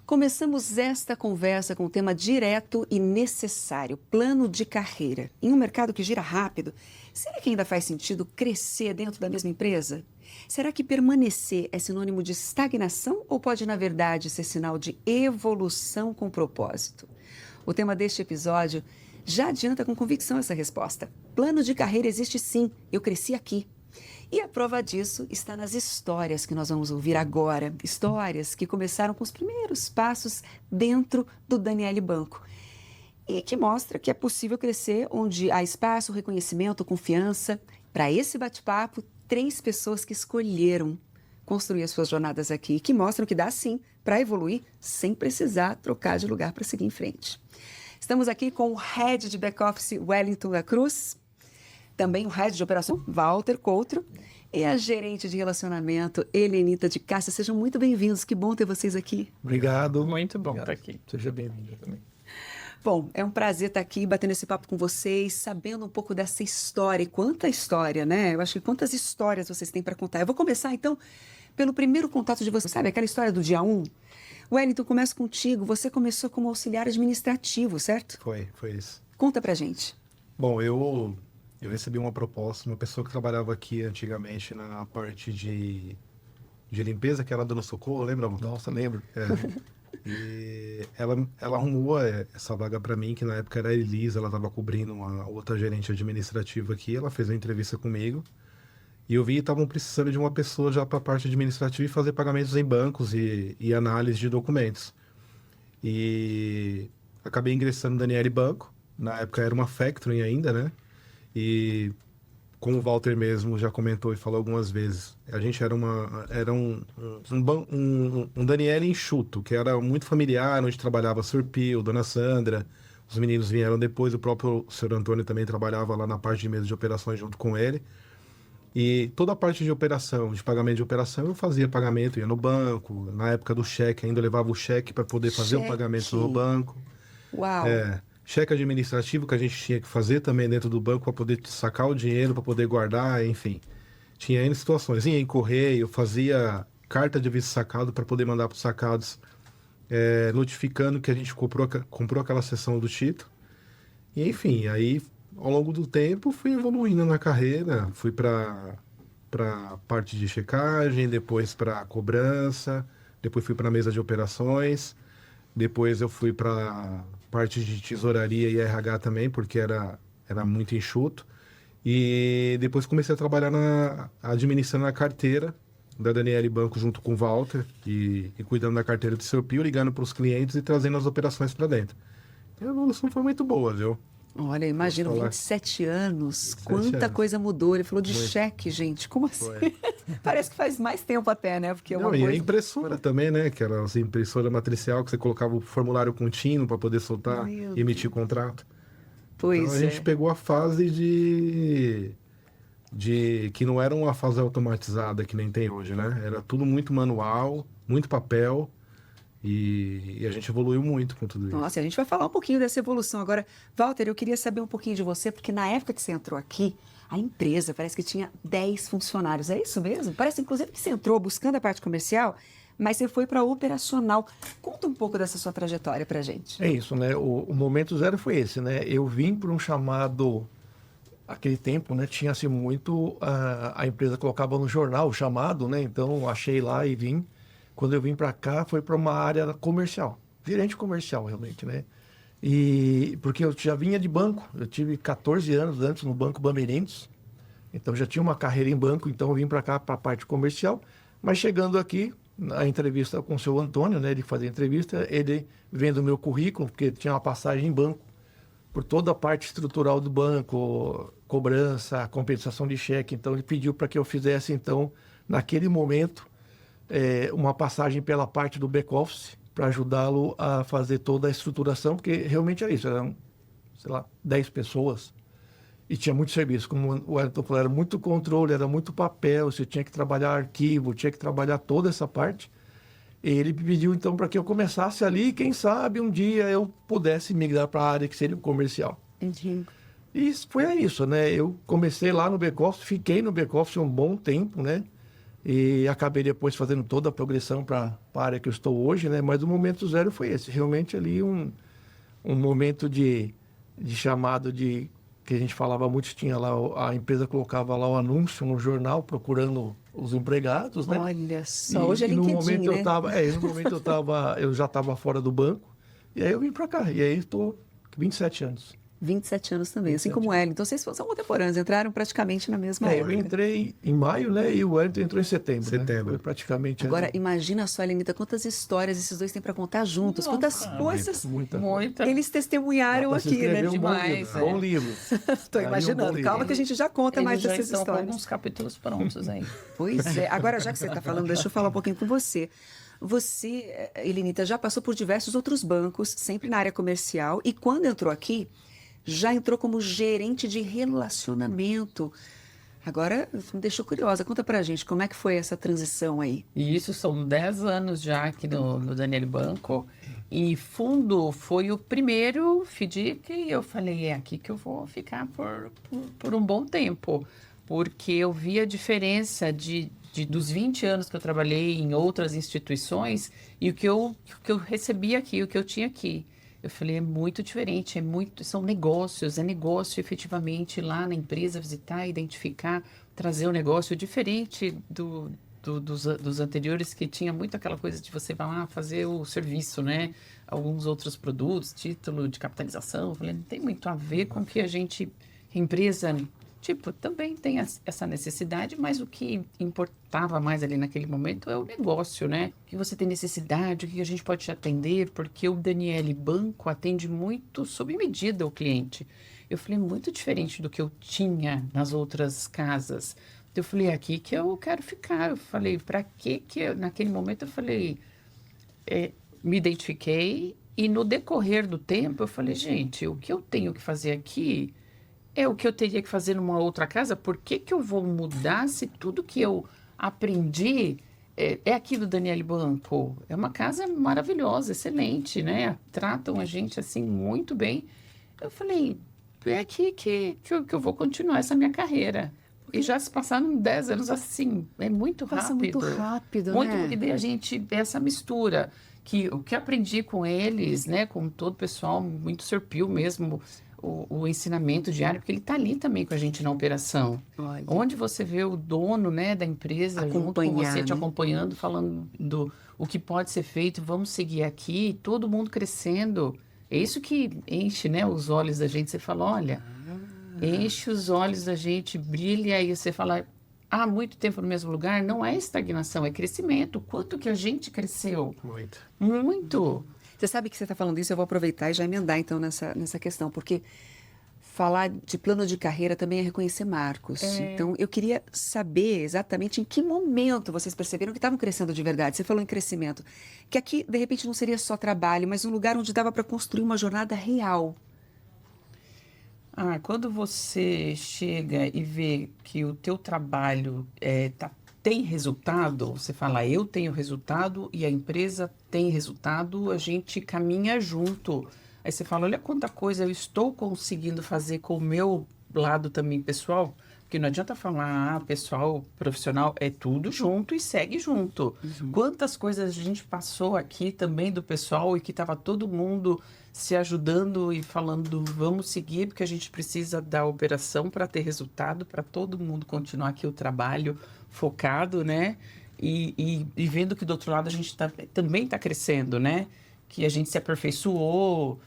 Começamos esta conversa com um tema direto e necessário: plano de carreira. Em um mercado que gira rápido, será que ainda faz sentido crescer dentro da mesma empresa? Será que permanecer é sinônimo de estagnação ou pode, na verdade, ser sinal de evolução com propósito? O tema deste episódio já adianta com convicção essa resposta. Plano de carreira existe sim, eu cresci aqui. E a prova disso está nas histórias que nós vamos ouvir agora. Histórias que começaram com os primeiros passos dentro do Daniele Banco. E que mostra que é possível crescer onde há espaço, reconhecimento, confiança. Para esse bate-papo, 3 pessoas que escolheram construir as suas jornadas aqui e que mostram que dá sim para evoluir sem precisar trocar de lugar para seguir em frente. Estamos aqui com o Head de Back Office, Wellington da Cruz. Também o Head de Operação, Walter Coutro, e a Gerente de Relacionamento, Helenita de Cássia. Sejam muito bem-vindos, que bom ter vocês aqui. Obrigado. Muito bom estar aqui. Seja bem-vindo também. Bom, é um prazer estar aqui, batendo esse papo com vocês, sabendo um pouco dessa história. E quanta história, né? Eu acho que quantas histórias vocês têm para contar. Eu vou começar, então, pelo primeiro contato de vocês. Sabe aquela história do dia 1? Wellington, começo contigo. Você começou como auxiliar administrativo, certo? Foi isso. Conta pra gente. Bom, eu recebi uma proposta, uma pessoa que trabalhava aqui antigamente na parte de limpeza, que era Dona Socorro, lembra? Nossa, lembro. E ela arrumou essa vaga para mim, que na época era a Elisa, ela estava cobrindo uma outra gerente administrativa aqui, ela fez uma entrevista comigo, e eu vi que estavam precisando de uma pessoa já para a parte administrativa e fazer pagamentos em bancos e análise de documentos. E acabei ingressando no Daniele Banco, na época era uma factoring ainda, né? E como o Walter mesmo já comentou e falou algumas vezes, a gente era um Daniele enxuto, que era muito familiar, onde trabalhava Sr. Pio, Dona Sandra, os meninos vieram depois, o próprio Sr. Antônio também trabalhava lá na parte de mesa de operações junto com ele. E toda a parte de operação, de pagamento de operação, eu fazia pagamento, ia no banco, na época do cheque ainda eu levava o cheque para poder fazer o pagamento no banco. Uau! Cheque administrativo que a gente tinha que fazer também dentro do banco para poder sacar o dinheiro, para poder guardar, enfim. Tinha N situações. Ia em correio, fazia carta de aviso sacado para poder mandar para os sacados, notificando que a gente comprou aquela seção do título. E, enfim, aí ao longo do tempo fui evoluindo na carreira, fui para a parte de checagem, depois para cobrança, depois fui para a mesa de operações, depois eu fui para parte de tesouraria e RH também, porque era muito enxuto. E depois comecei a trabalhar administrando a carteira da Daniele Banco junto com o Walter e cuidando da carteira do Sr. Pio, ligando para os clientes e trazendo as operações para dentro. E a evolução foi muito boa, viu? Olha, imagina, 27 anos, 27 quanta anos. coisa mudou. Ele falou de Muito. cheque, gente, como assim? Foi. Parece que faz mais tempo até, né? Porque é uma Não, e a coisa... impressora também, né? Que era a impressora matricial, que você colocava o formulário contínuo para poder soltar Meu e emitir contrato. Pois Então a gente pegou a fase de que não era uma fase automatizada que nem tem hoje, né? Era tudo muito manual, muito papel e a gente evoluiu muito com tudo isso. Nossa, e a gente vai falar um pouquinho dessa evolução. Agora, Walter, eu queria saber um pouquinho de você, porque na época que você entrou aqui, a empresa parece que tinha 10 funcionários. É isso mesmo? Parece, inclusive, que você entrou buscando a parte comercial, mas você foi para operacional. Conta um pouco dessa sua trajetória para a gente. É isso, né? O momento zero foi esse, né? Eu vim por um chamado, aquele tempo, né? Tinha-se muito, a empresa colocava no jornal o chamado, né? Então, achei lá e vim. Quando eu vim para cá, foi para uma área comercial, gerente comercial, realmente, né? E porque eu já vinha de banco, eu tive 14 anos antes no Banco Bandeirantes, então já tinha uma carreira em banco, então eu vim para cá, para a parte comercial, mas chegando aqui, na entrevista com o seu Antônio, né? Ele fazia entrevista, ele vendo o meu currículo, porque tinha uma passagem em banco, por toda a parte estrutural do banco, cobrança, compensação de cheque, então ele pediu para que eu fizesse, então, naquele momento, uma passagem pela parte do back-office para ajudá-lo a fazer toda a estruturação, porque realmente era isso, eram, sei lá, 10 pessoas e tinha muito serviço. Como o Wellington falou, era muito controle, era muito papel, você tinha que trabalhar arquivo, tinha que trabalhar toda essa parte. E ele pediu então para que eu começasse ali e quem sabe um dia eu pudesse migrar para a área que seria o comercial. Entendi. E foi isso, né? Eu comecei lá no back-office, fiquei no back-office um bom tempo, né? E acabei depois fazendo toda a progressão para a área que eu estou hoje, né? Mas o momento zero foi esse. Realmente ali um momento de chamado de... que a gente falava muito, tinha lá, a empresa colocava lá o anúncio no jornal procurando os empregados, né? Olha só, hoje é no LinkedIn, momento né? no momento eu já estava fora do banco, e aí eu vim para cá, e aí estou 27 anos. 27 anos também, assim 27 como o Hélio. Então, vocês são contemporâneos, entraram praticamente na mesma Eu época. entrei em maio, né? E o Wellington entrou em setembro. Setembro. Né? Foi praticamente... Agora, imagina só, Helenita, quantas histórias esses dois têm para contar juntos, Nossa, quantas coisas Muita. eles testemunharam Dá pra se aqui, né? escrever um Demais, bom livro. Estou Aí um imaginando. bom Calma livro. que a gente já conta mais Eles já dessas estão com histórias. alguns capítulos prontos aí. Pois é. Agora, já que você está falando, deixa eu falar um pouquinho com você. Você, Helenita, já passou por diversos outros bancos, sempre na área comercial, e quando entrou aqui, já entrou como gerente de relacionamento. Agora, me deixou curiosa. Conta pra gente, como é que foi essa transição aí? E isso são 10 anos já aqui no Daniele Banco. E fundo foi o primeiro FDIC e eu falei, é aqui que eu vou ficar por um bom tempo. Porque eu vi a diferença dos 20 anos que eu trabalhei em outras instituições e o que eu recebi aqui, o que eu tinha aqui. Eu falei, é muito diferente, são negócios, é negócio efetivamente lá na empresa, visitar, identificar, trazer um negócio diferente dos anteriores, que tinha muito aquela coisa de você vai lá fazer o serviço, né? Alguns outros produtos, título de capitalização. Eu falei, não tem muito a ver com o que a gente, empresa, tipo, também tem essa necessidade, mas o que importava mais ali naquele momento é o negócio, né? O que você tem necessidade, o que a gente pode te atender, porque o Daniele Banco atende muito sob medida o cliente. Eu falei, muito diferente do que eu tinha nas outras casas. Eu falei, aqui que eu quero ficar. Eu falei, para que naquele momento eu falei, me identifiquei e no decorrer do tempo eu falei, gente, o que eu tenho que fazer aqui é o que eu teria que fazer numa outra casa. Por que eu vou mudar se tudo que eu aprendi é aqui do Daniele Banco? É uma casa maravilhosa, excelente, né? Tratam a gente assim muito bem. Eu falei, é aqui que eu vou continuar essa minha carreira. E já se passaram 10 anos assim, é muito rápido. Passa muito rápido, muito, né? porque daí a gente, essa mistura, que o que aprendi com eles, né, com todo o pessoal, muito serpiu mesmo, o ensinamento diário, porque ele está ali também com a gente na operação. Olha. Onde você vê o dono, né, da empresa junto com você, te acompanhando, falando o que pode ser feito, vamos seguir aqui, todo mundo crescendo. É isso que enche, né, os olhos da gente. Você fala, olha, enche os olhos da gente, brilha, e você fala, há muito tempo no mesmo lugar, não é estagnação, é crescimento. Quanto que a gente cresceu? Muito. Muito. Você sabe que você está falando isso, eu vou aproveitar e já emendar então nessa questão, porque falar de plano de carreira também é reconhecer marcos. Então, eu queria saber exatamente em que momento vocês perceberam que estavam crescendo de verdade. Você falou em crescimento, que aqui, de repente, não seria só trabalho, mas um lugar onde dava para construir uma jornada real. Quando você chega e vê que o teu trabalho tem resultado, você fala, eu tenho resultado e a empresa tem resultado, a gente caminha junto. Aí você fala, olha quanta coisa eu estou conseguindo fazer com o meu lado também pessoal, porque não adianta falar, pessoal, profissional, é tudo junto e segue junto. Quantas coisas a gente passou aqui também do pessoal e que estava todo mundo se ajudando e falando, vamos seguir, porque a gente precisa da operação para ter resultado, para todo mundo continuar aqui o trabalho focado, né? E vendo que do outro lado a gente também está crescendo, né? Que a gente se aperfeiçoou,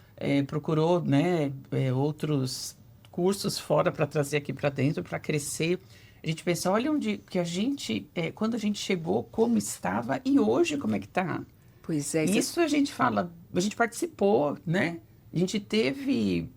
procurou, né, outros cursos fora para trazer aqui para dentro, para crescer. A gente pensa, olha onde que a gente, quando a gente chegou, como estava e hoje como é que está. Pois é. Isso a gente fala, a gente participou, né? A gente teve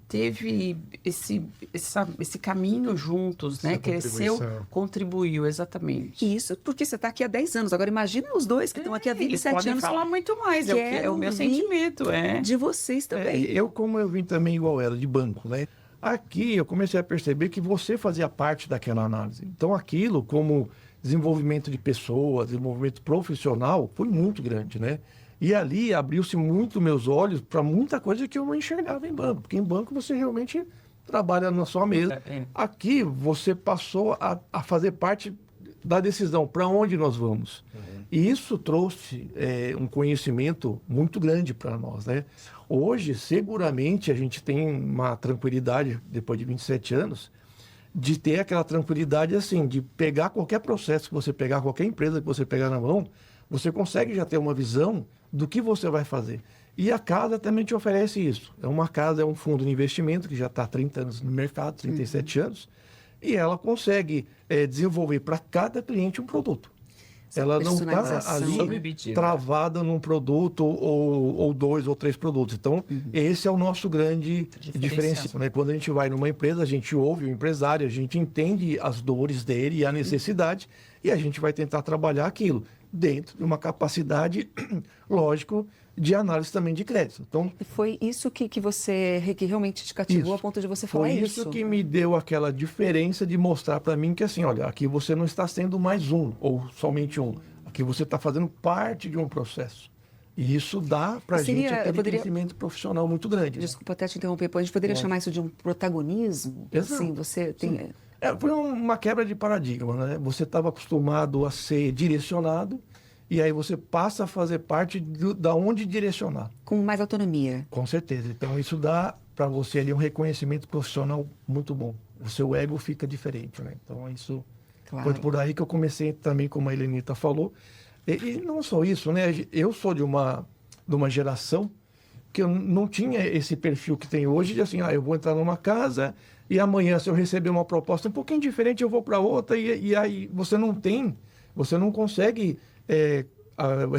esse caminho juntos, né? Cresceu, contribuiu, exatamente. Isso, porque você está aqui há 10 anos. Agora, imagina os dois que estão aqui há 27 podem anos. falar muito mais, é o meu sentimento. De vocês também. Como eu vim também igual era, de banco, né? Aqui eu comecei a perceber que você fazia parte daquela análise. Então, aquilo como desenvolvimento de pessoas, desenvolvimento profissional, foi muito grande, né? E ali abriu-se muito meus olhos para muita coisa que eu não enxergava em banco. Porque em banco você realmente trabalha na sua mesa. Aqui você passou a fazer parte da decisão para onde nós vamos. E isso trouxe um conhecimento muito grande para nós, né? Hoje, seguramente, a gente tem uma tranquilidade, depois de 27 anos, de ter aquela tranquilidade assim, de pegar qualquer processo que você pegar, qualquer empresa que você pegar na mão, você consegue já ter uma visão do que você vai fazer. E a casa também te oferece isso. Uma casa é um fundo de investimento que já está há 30 anos no mercado, 37 anos, e ela consegue desenvolver para cada cliente um produto. Ela não está ali travada num produto ou 2 ou 3 produtos. Então, esse é o nosso grande diferencial, né? Quando a gente vai numa empresa, a gente ouve o empresário, a gente entende as dores dele e a necessidade, e a gente vai tentar trabalhar aquilo dentro de uma capacidade, lógico, de análise também de crédito. Então, e foi isso que que realmente te cativou a ponto de você falar isso? Foi isso que me deu aquela diferença de mostrar para mim que assim, olha, aqui você não está sendo mais um ou somente um. Aqui você está fazendo parte de um processo. E isso dá para a gente aquele crescimento profissional muito grande. Desculpa até te interromper, a gente poderia chamar isso de um protagonismo? Exato. Assim, você tem... Foi uma quebra de paradigma, né? Você estava acostumado a ser direcionado, e aí você passa a fazer parte da onde direcionar. Com mais autonomia. Com certeza. Então, isso dá para você ali um reconhecimento profissional muito bom. O seu ego fica diferente, né? Então, isso foi por aí que eu comecei também, como a Helenita falou. E não só isso, né? Eu sou de uma geração que eu não tinha esse perfil que tem hoje, de assim, eu vou entrar numa casa e amanhã, se eu receber uma proposta um pouquinho diferente, eu vou para outra, e aí você não consegue...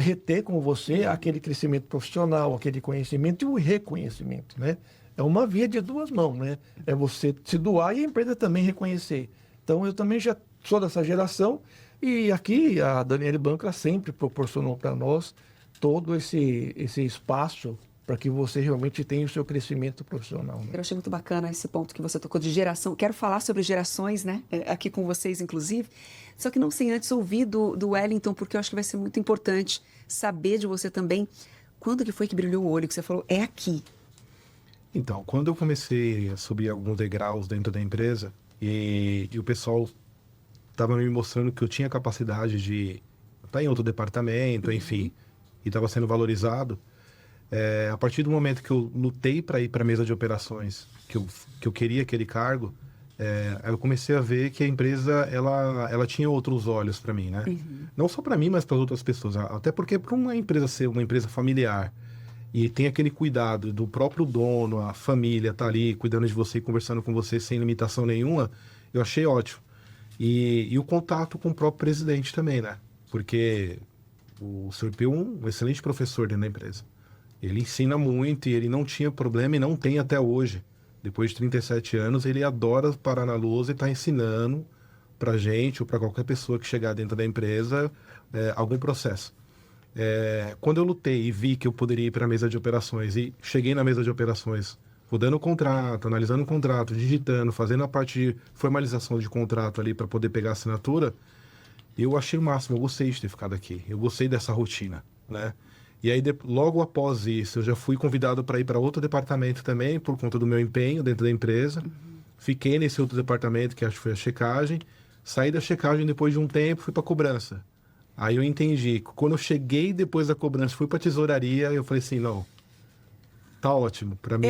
reter com você aquele crescimento profissional, aquele conhecimento e o reconhecimento, né? É uma via de duas mãos, né? É você se doar e a empresa também reconhecer. Então, eu também já sou dessa geração e aqui a Daniele Banco sempre proporcionou para nós todo esse espaço para que você realmente tenha o seu crescimento profissional. Né? Eu achei muito bacana esse ponto que você tocou de geração. Quero falar sobre gerações, né? Aqui com vocês, inclusive. Só que não sem antes ouvir do Wellington, porque eu acho que vai ser muito importante saber de você também. Quando que foi que brilhou o olho, que você falou, é aqui? Então, quando eu comecei a subir alguns degraus dentro da empresa, e o pessoal estava me mostrando que eu tinha capacidade de estar em outro departamento, enfim, e estava sendo valorizado, a partir do momento que eu lutei para ir para a mesa de operações, que eu queria aquele cargo, eu comecei a ver que a empresa ela tinha outros olhos para mim, né? Não só para mim, mas para outras pessoas. Até porque para uma empresa ser uma empresa familiar e tem aquele cuidado do próprio dono, a família tá ali cuidando de você e conversando com você sem limitação nenhuma, eu achei ótimo. E o contato com o próprio presidente também, né? Porque o Sr. Pio é um excelente professor dentro da empresa. Ele ensina muito e ele não tinha problema e não tem até hoje. Depois de 37 anos, ele adora parar na lousa e tá ensinando pra gente ou para qualquer pessoa que chegar dentro da empresa algum processo. Quando eu lutei e vi que eu poderia ir para a mesa de operações e cheguei na mesa de operações, rodando o contrato, analisando o contrato, digitando, fazendo a parte de formalização de contrato ali para poder pegar a assinatura, eu achei o máximo, eu gostei de ter ficado aqui, eu gostei dessa rotina, né? E aí, logo após isso, eu já fui convidado para ir para outro departamento também, por conta do meu empenho dentro da empresa. Fiquei nesse outro departamento, que acho que foi a checagem. Saí da checagem depois de um tempo, fui para a cobrança. Aí eu entendi. Quando eu cheguei depois da cobrança, fui para a tesouraria, eu falei assim, não, tá ótimo. Para mim,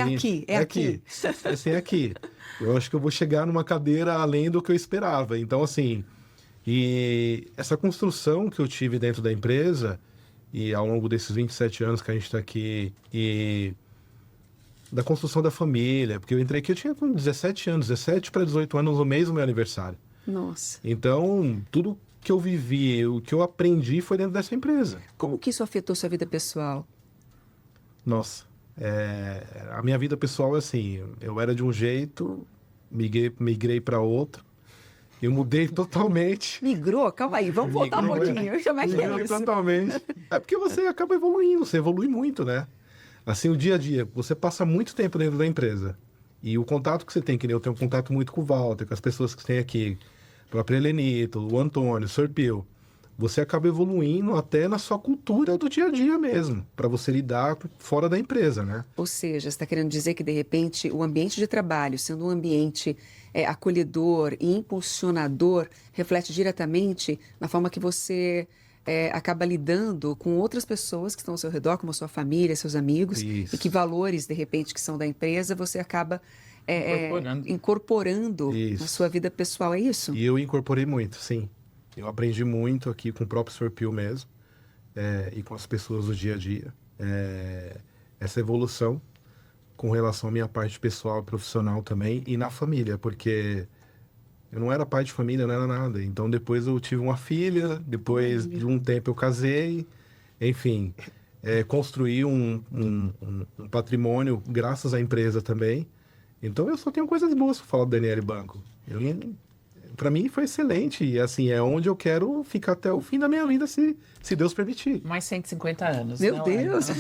é aqui. Assim, é aqui. Eu acho que eu vou chegar numa cadeira além do que eu esperava. Então, assim, e essa construção que eu tive dentro da empresa... E ao longo desses 27 anos que a gente está aqui, e da construção da família, porque eu entrei aqui, eu tinha 17 anos, 17 para 18 anos no mês do meu aniversário. Nossa. Então, tudo que eu vivi, o que eu aprendi foi dentro dessa empresa. Como que isso afetou sua vida pessoal? Nossa, a minha vida pessoal é assim, eu era de um jeito, migrei para outro. Eu mudei totalmente. Migrou? Calma aí, vamos voltar um pouquinho. Como é que é isso? Totalmente. É porque você acaba evoluindo, você evolui muito, né? Assim, o dia a dia, você passa muito tempo dentro da empresa. E o contato que você tem, que nem eu tenho um contato muito com o Walter, com as pessoas que tem aqui, o próprio Helenito, o Antônio, o Sr. Pio. você acaba evoluindo até na sua cultura do dia a dia mesmo, para você lidar fora da empresa, né? Ou seja, você está querendo dizer que, de repente, o ambiente de trabalho, sendo um ambiente acolhedor e impulsionador, reflete diretamente na forma que você acaba lidando com outras pessoas que estão ao seu redor, como a sua família, seus amigos, Isso. e que valores, de repente, que são da empresa, você acaba incorporando Isso. na sua vida pessoal, é isso? E eu incorporei muito, sim. Eu aprendi muito aqui com o próprio Sr. Pio mesmo, e com as pessoas do dia a dia. Essa evolução com relação à minha parte pessoal e profissional também, e na família, porque eu não era pai de família, não era nada. Então depois eu tive uma filha, depois de um tempo eu casei, enfim, construí um patrimônio graças à empresa também. Então eu só tenho coisas boas para falar do Daniele Banco. Para mim foi excelente, e assim, é onde eu quero ficar até o fim da minha vida, se Deus permitir. Mais 150 anos. Meu não Deus! É?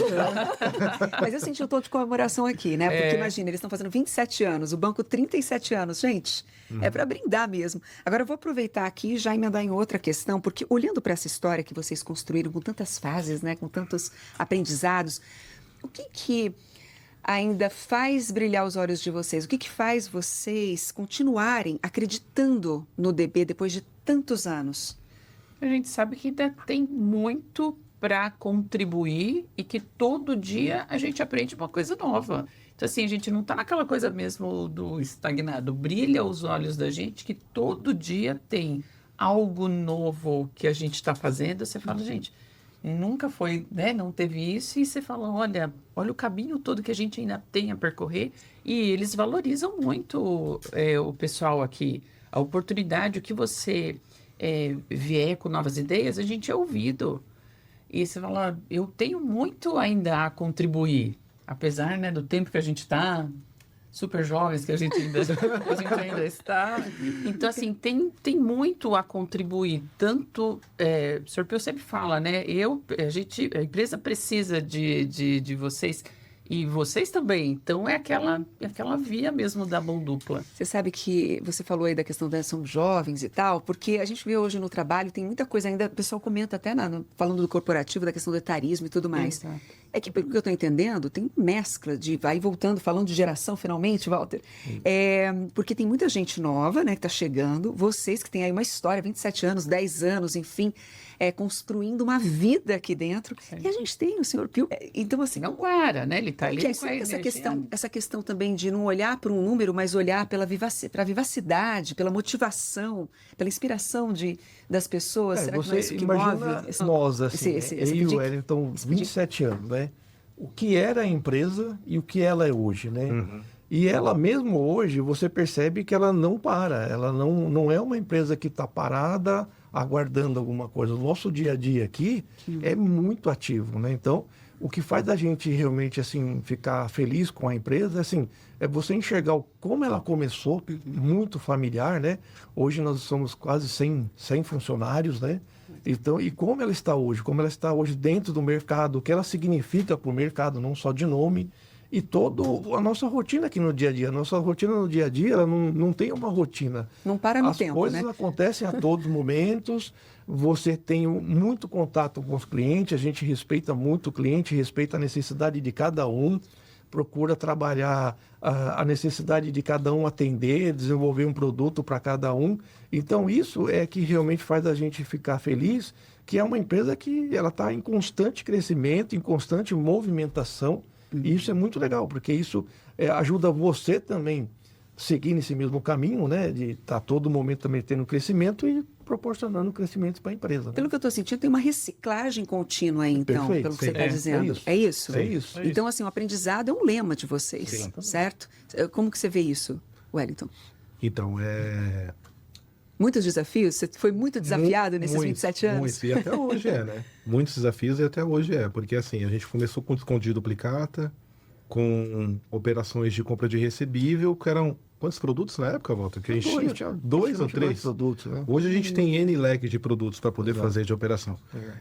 Mas eu senti um tom de comemoração aqui, né? Porque imagina, eles estão fazendo 27 anos, o banco 37 anos. Gente, é para brindar mesmo. Agora eu vou aproveitar aqui e já emendar em outra questão, porque olhando para essa história que vocês construíram com tantas fases, né? Com tantos aprendizados, o que ainda faz brilhar os olhos de vocês? O que faz vocês continuarem acreditando no DB depois de tantos anos? A gente sabe que ainda tem muito para contribuir e que todo dia a gente aprende uma coisa nova. Então, assim, a gente não está naquela coisa mesmo do estagnado. Brilha os olhos da gente que todo dia tem algo novo que a gente está fazendo. Você fala, gente, nunca foi, né? Não teve isso. E você fala, olha o caminho todo que a gente ainda tem a percorrer. E eles valorizam muito o pessoal aqui. A oportunidade, o que você vier com novas ideias, a gente é ouvido. E você fala, eu tenho muito ainda a contribuir. Apesar, né, do tempo que a gente está, super jovens que a gente ainda está. Então, assim, tem muito a contribuir. Tanto, o Sr. Pio sempre fala, né? A empresa precisa de vocês e vocês também. Então, é aquela via mesmo da mão dupla. Você sabe que você falou aí da questão da são jovens e tal, porque a gente vê hoje no trabalho, tem muita coisa ainda, o pessoal comenta até falando do corporativo, da questão do etarismo e tudo mais. Exato. É que, pelo que eu estou entendendo, tem mescla de vai e voltando, falando de geração finalmente, Walter. Porque tem muita gente nova, né, que está chegando, vocês que têm aí uma história, 27 anos, 10 anos, enfim, construindo uma vida aqui dentro. Sim. E a gente tem o Sr. Pio. Então, assim. Não para, né? Ele está ali. Essa questão também de não olhar para um número, mas olhar para a vivacidade, pela motivação, pela inspiração das pessoas. Será que não é isso que move? Nós, assim, eu e o Wellington, 27 anos, né? O que era a empresa e o que ela é hoje, né? Uhum. E ela mesmo hoje, você percebe que ela não para. Ela não é uma empresa que está parada aguardando alguma coisa. O nosso dia a dia aqui é muito ativo, né? Então, o que faz a gente realmente, assim, ficar feliz com a empresa, assim, é você enxergar como ela começou, muito familiar, né? Hoje nós somos quase 100 funcionários, né? Então, e como ela está hoje dentro do mercado, o que ela significa para o mercado, não só de nome, e toda a nossa rotina aqui no dia a dia. A nossa rotina no dia a dia, ela não tem uma rotina. Não para no As tempo, coisas né? acontecem a todos os momentos, você tem muito contato com os clientes, a gente respeita muito o cliente, respeita a necessidade de cada um, procura trabalhar a necessidade de cada um atender, desenvolver um produto para cada um. Então, isso é que realmente faz a gente ficar feliz, que é uma empresa que ela está em constante crescimento, em constante movimentação. E isso é muito legal, porque isso ajuda você também a seguir nesse mesmo caminho, né? De estar todo momento também tendo crescimento e proporcionando crescimento para a empresa. Né? Pelo que eu estou sentindo, tem uma reciclagem contínua aí, então, Perfeito, pelo que você está dizendo. É isso? É isso. Então, assim, o aprendizado é um lema de vocês, sim, certo? Como que você vê isso, Wellington? Então, Muitos desafios? Você foi muito desafiado nesses 27 anos? Muitos, e até hoje né? Muitos desafios e até hoje porque assim, a gente começou com desconto de duplicata, com operações de compra de recebível, que eram quantos produtos na época, Walter? Que a gente tinha dois ou três produtos, né? Hoje a gente tem N leque de produtos para poder fazer de operação.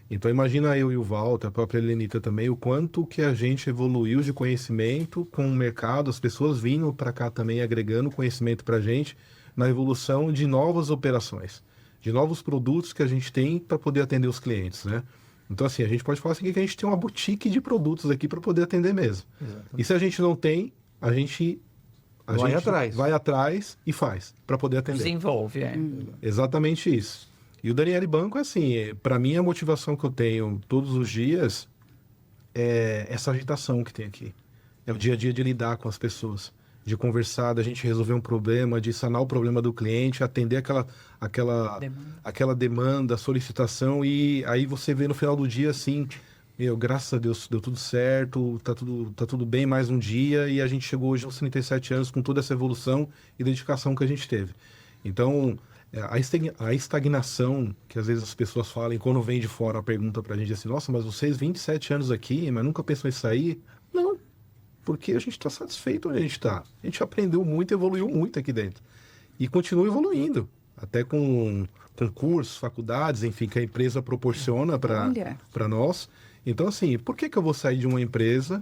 Então imagina eu e o Walter, a própria Helenita também, o quanto que a gente evoluiu de conhecimento com o mercado, as pessoas vindo para cá também agregando conhecimento para a gente na evolução de novas operações. de novos produtos que a gente tem para poder atender os clientes, né? Então, assim, a gente pode falar assim, que a gente tem uma boutique de produtos aqui para poder atender mesmo. Exatamente. E se a gente não tem, a gente vai atrás e faz para poder atender. Desenvolve, Exatamente isso. E o Daniele Banco, assim, para mim a motivação que eu tenho todos os dias é essa agitação que tem aqui. É o dia a dia de lidar com as pessoas, de conversar, da gente resolver um problema, de sanar o problema do cliente, atender aquela demanda, solicitação, e aí você vê no final do dia assim, meu, graças a Deus deu tudo certo, tá tudo bem mais um dia, e a gente chegou hoje aos 37 anos com toda essa evolução e dedicação que a gente teve. Então, a estagnação que às vezes as pessoas falam, e quando vem de fora a pergunta pra gente assim, nossa, mas vocês 27 anos aqui, mas nunca pensou em sair? Não, porque a gente está satisfeito onde a gente está. A gente aprendeu muito, evoluiu muito aqui dentro. E continua evoluindo, até com cursos, faculdades, enfim, que a empresa proporciona para nós. Então, assim, por que eu vou sair de uma empresa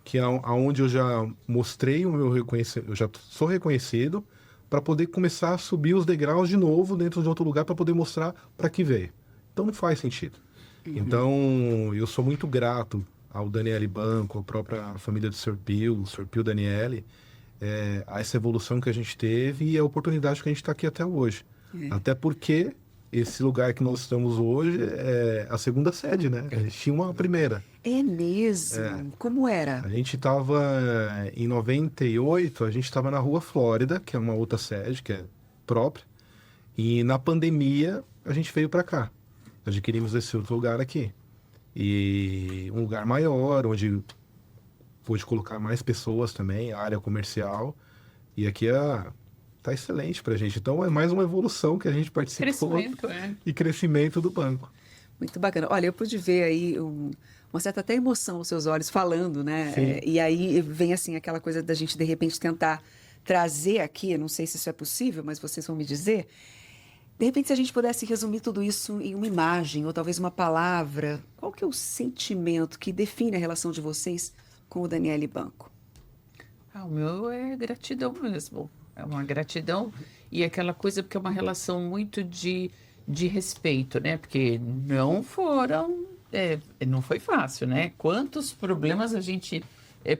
que aonde eu já mostrei o meu reconhecimento, eu já sou reconhecido, para poder começar a subir os degraus de novo dentro de outro lugar para poder mostrar para que veio? Então, não faz sentido. Então, eu sou muito grato ao Daniele Banco, à própria família do Sr. Pio Daniele, a essa evolução que a gente teve e a oportunidade que a gente está aqui até hoje. Até porque esse lugar que nós estamos hoje é a segunda sede, né? A gente tinha uma primeira. É mesmo? Como era? A gente estava, em 98, a gente estava na Rua Flórida, que é uma outra sede, que é própria, e na pandemia a gente veio para cá. Adquirimos esse outro lugar aqui. E um lugar maior, onde pôde colocar mais pessoas também, a área comercial. E aqui tá excelente pra gente. Então é mais uma evolução que a gente participou. Crescimento, E crescimento do banco. Muito bacana. Olha, eu pude ver aí uma certa até emoção nos seus olhos falando, né? Sim. E aí vem assim aquela coisa da gente de repente tentar trazer aqui, eu não sei se isso é possível, mas vocês vão me dizer. De repente, se a gente pudesse resumir tudo isso em uma imagem ou talvez uma palavra, qual que é o sentimento que define a relação de vocês com o Daniele Banco? O meu é gratidão mesmo. É uma gratidão e aquela coisa, porque é uma relação muito de respeito, né? Porque não foi fácil, né? Quantos problemas a gente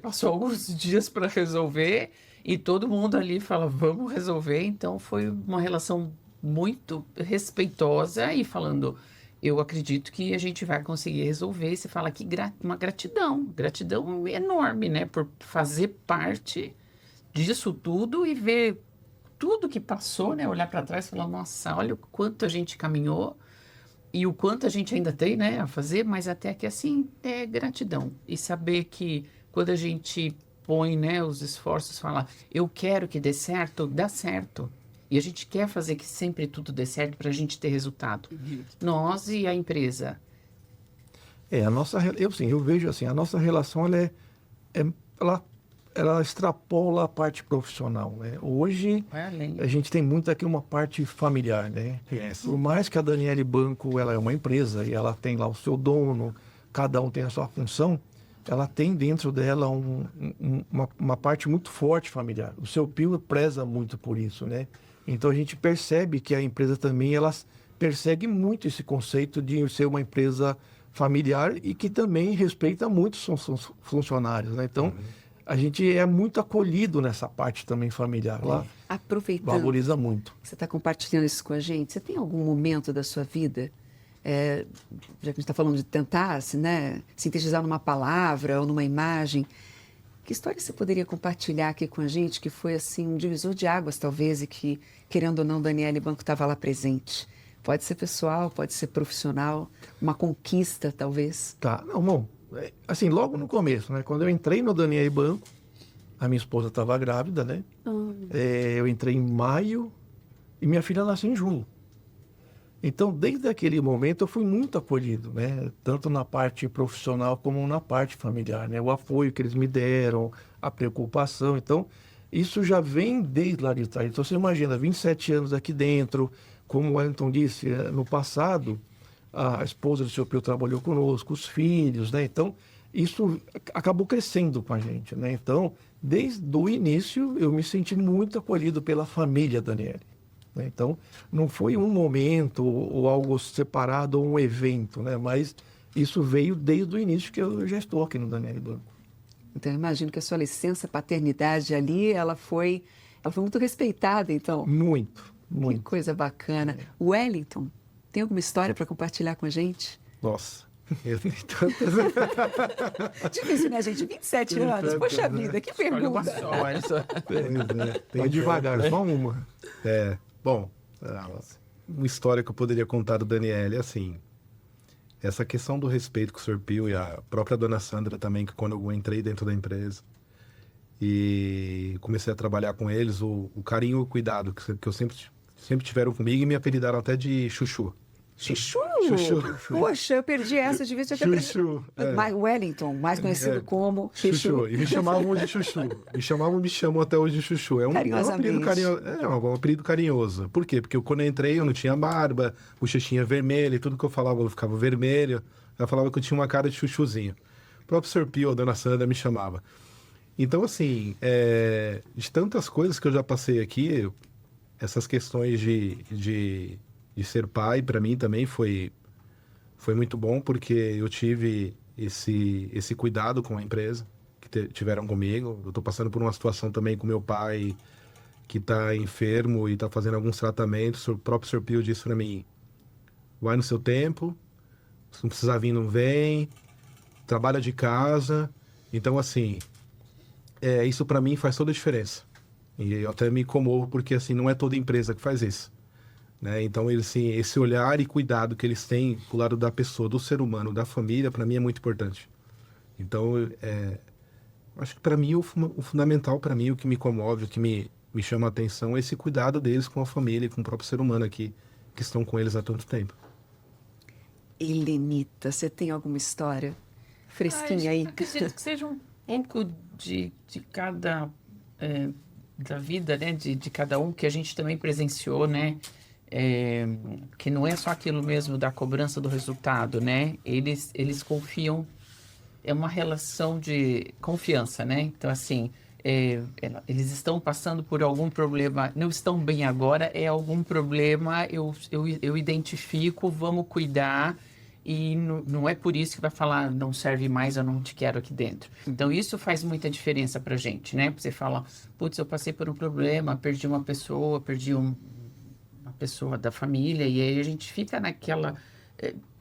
passou alguns dias para resolver e todo mundo ali fala, vamos resolver. Então, foi uma relação muito respeitosa e falando, eu acredito que a gente vai conseguir resolver. E você fala que uma gratidão enorme, né? Por fazer parte disso tudo e ver tudo que passou, né? Olhar para trás e falar, nossa, olha o quanto a gente caminhou e o quanto a gente ainda tem, né, a fazer, mas até que assim, é gratidão. E saber que quando a gente põe, né, os esforços, fala, eu quero que dê certo, dá certo. E a gente quer fazer que sempre tudo dê certo para a gente ter resultado. Nós e a empresa. Eu vejo assim, a nossa relação ela extrapola a parte profissional, né? Hoje a gente tem muito aqui uma parte familiar, né? Por mais que a Daniele Banco ela é uma empresa e ela tem lá o seu dono, cada um tem a sua função, ela tem dentro dela uma parte muito forte familiar. O Sr. Pio preza muito por isso, né? Então a gente percebe que a empresa também ela persegue muito esse conceito de ser uma empresa familiar e que também respeita muito os funcionários, né? Então a gente é muito acolhido nessa parte também familiar lá. Aproveitando, valoriza muito. Você está compartilhando isso com a gente. Você tem algum momento da sua vida, já que a gente está falando de tentar, né, sintetizar numa palavra ou numa imagem, que história você poderia compartilhar aqui com a gente que foi assim um divisor de águas talvez e que, querendo ou não, Daniele Banco estava lá presente? Pode ser pessoal, pode ser profissional, uma conquista talvez. Tá, não, bom, assim, logo no começo, né, quando eu entrei no Daniele Banco, a minha esposa estava grávida, né? Eu entrei em maio e minha filha nasceu em junho. Então, desde aquele momento, eu fui muito acolhido, né? Tanto na parte profissional como na parte familiar, né? O apoio que eles me deram, a preocupação. Então, isso já vem desde lá de trás. Então, você imagina, 27 anos aqui dentro, como o Wellington disse, no passado, a esposa do Sr. Pio trabalhou conosco, os filhos, né? Então, isso acabou crescendo com a gente, né? Então, desde o início, eu me senti muito acolhido pela família Daniele. né? Então, não foi um momento ou algo separado ou um evento, né? Mas isso veio desde o início que eu já estou aqui no Daniel Banco. Então, eu imagino que a sua licença paternidade ali, ela foi muito respeitada, então. Muito, Que muito. coisa bacana. Wellington, tem alguma história para compartilhar com a gente? Nossa, eu tenho tantas. Difícil, né, gente? 27 anos. Poxa vida, que Olha uma pergunta. só, olha só. Vai devagar, só uma. Bom, uma história que eu poderia contar do Daniel é assim, essa questão do respeito com o Sr. Pio e a própria dona Sandra também, que quando eu entrei dentro da empresa e comecei a trabalhar com eles, o carinho e o cuidado que eu sempre tiveram comigo e me apelidaram até de Chuchu. Chuchu! Chuchu. Poxa, eu perdi essa, devia ter Chuchu. Wellington, mais conhecido como Chuchu. E me chamavam de Chuchu. Me chamam até hoje de Chuchu. É um apelido carinhoso. Um apelido carinhoso. Por quê? Porque quando eu entrei, eu não tinha barba, bochechinha vermelha, e tudo que eu falava eu ficava vermelho. Ela falava que eu tinha uma cara de chuchuzinho. O próprio Sr. Pio, a dona Sandra, me chamava. Então, assim, de tantas coisas que eu já passei aqui, essas questões de ser pai, para mim também foi muito bom, porque eu tive esse cuidado com a empresa que tiveram comigo. Eu estou passando por uma situação também com meu pai, que está enfermo e está fazendo alguns tratamentos. O próprio Sr. Pio disse para mim, vai no seu tempo, se não precisar vir, não vem, trabalha de casa. Então, assim, isso para mim faz toda a diferença. E eu até me comovo, porque assim, não é toda empresa que faz isso. Né? Então, assim, esse olhar e cuidado que eles têm do lado da pessoa, do ser humano, da família, para mim é muito importante. Então, acho que para mim o fundamental, para mim, o que me comove, o que me chama a atenção é esse cuidado deles com a família e com o próprio ser humano aqui, que estão com eles há tanto tempo. Helenita, você tem alguma história fresquinha aí? Acredito que seja um pouco de cada... da vida, né, de cada um, que a gente também presenciou, né? Que não é só aquilo mesmo da cobrança do resultado, né? Eles confiam, é uma relação de confiança, né? Então, assim, eles estão passando por algum problema, não estão bem agora, é algum problema, eu identifico, vamos cuidar, e não é por isso que vai falar, não serve mais, eu não te quero aqui dentro. Então, isso faz muita diferença pra gente, né? Você fala, putz, eu passei por um problema, perdi uma pessoa, perdi uma pessoa da família, e aí a gente fica naquela...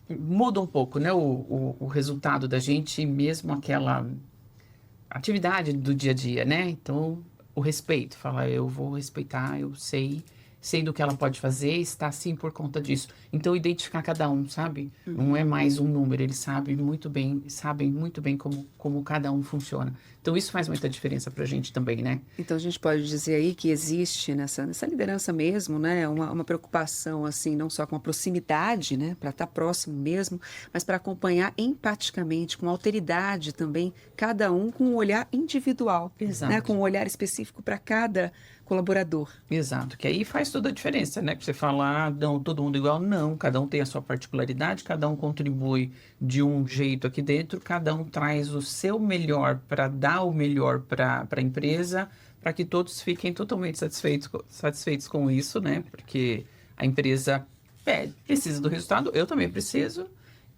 muda um pouco, né? O resultado da gente, mesmo aquela atividade do dia a dia, né? Então, o respeito, fala, eu vou respeitar, eu sei do que ela pode fazer, está assim por conta disso. Então, identificar cada um, sabe? Não é mais um número, eles sabem muito bem como cada um funciona. Então, isso faz muita diferença pra gente também, né? Então, a gente pode dizer aí que existe nessa liderança mesmo, né? Uma preocupação, assim, não só com a proximidade, né? Para estar próximo mesmo, mas para acompanhar empaticamente, com alteridade também, cada um com um olhar individual. Exato. Né? Com um olhar específico para cada colaborador. Exato, que aí faz toda a diferença, né? Que você fala, não, todo mundo igual, não, cada um tem a sua particularidade, cada um contribui de um jeito aqui dentro, cada um traz o seu melhor para dar o melhor para a empresa, para que todos fiquem totalmente satisfeitos com isso, né? Porque a empresa precisa do resultado, eu também preciso,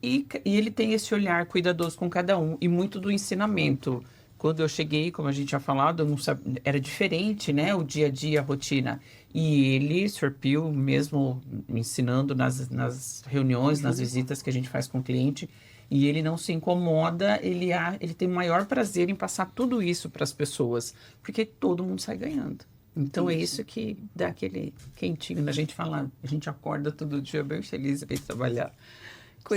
e ele tem esse olhar cuidadoso com cada um, e muito do ensinamento. Quando eu cheguei, como a gente tinha falado, eu não sabia, era diferente, né? O dia a dia, a rotina. E ele, Sr. Pio, mesmo me ensinando nas reuniões, nas visitas que a gente faz com o cliente, e ele não se incomoda, ele tem o maior prazer em passar tudo isso para as pessoas, porque todo mundo sai ganhando. Então, é isso que dá aquele quentinho. A gente fala, a gente acorda todo dia bem feliz para ir trabalhar,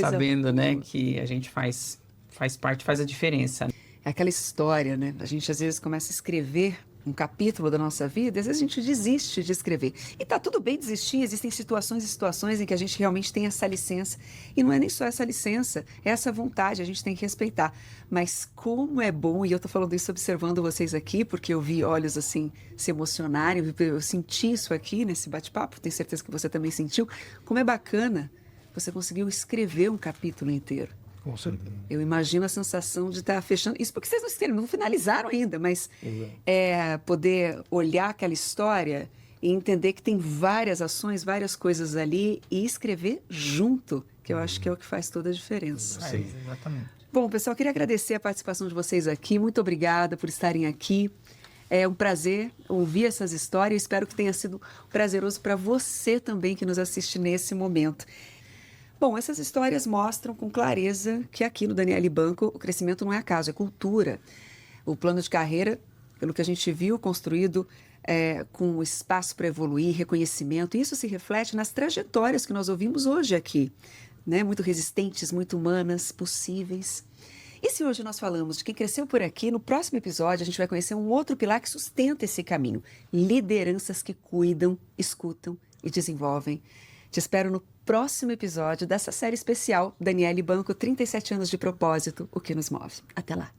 sabendo, né, que a gente faz parte, faz a diferença. É aquela história, né? A gente às vezes começa a escrever um capítulo da nossa vida, às vezes a gente desiste de escrever. E tá tudo bem desistir, existem situações e situações em que a gente realmente tem essa licença. E não é nem só essa licença, é essa vontade, a gente tem que respeitar. Mas como é bom, e eu tô falando isso observando vocês aqui, porque eu vi olhos assim se emocionarem, eu senti isso aqui nesse bate-papo, tenho certeza que você também sentiu. Como é bacana você conseguiu escrever um capítulo inteiro. Com certeza. Eu imagino a sensação de estar fechando... Isso porque vocês não finalizaram ainda, mas poder olhar aquela história e entender que tem várias ações, várias coisas ali e escrever junto, que eu acho que é o que faz toda a diferença. Sim. Exatamente. Bom, pessoal, queria agradecer a participação de vocês aqui. Muito obrigada por estarem aqui. É um prazer ouvir essas histórias. Espero que tenha sido prazeroso para você também que nos assiste nesse momento. Bom, essas histórias mostram com clareza que aqui no Daniele Banco o crescimento não é acaso, é cultura. O plano de carreira, pelo que a gente viu, construído com espaço para evoluir, reconhecimento. E isso se reflete nas trajetórias que nós ouvimos hoje aqui, né? Muito resistentes, muito humanas, possíveis. E se hoje nós falamos de quem cresceu por aqui, no próximo episódio a gente vai conhecer um outro pilar que sustenta esse caminho. Lideranças que cuidam, escutam e desenvolvem. Te espero no próximo episódio dessa série especial, Daniele Banco, 37 anos de propósito, o que nos move. Até lá!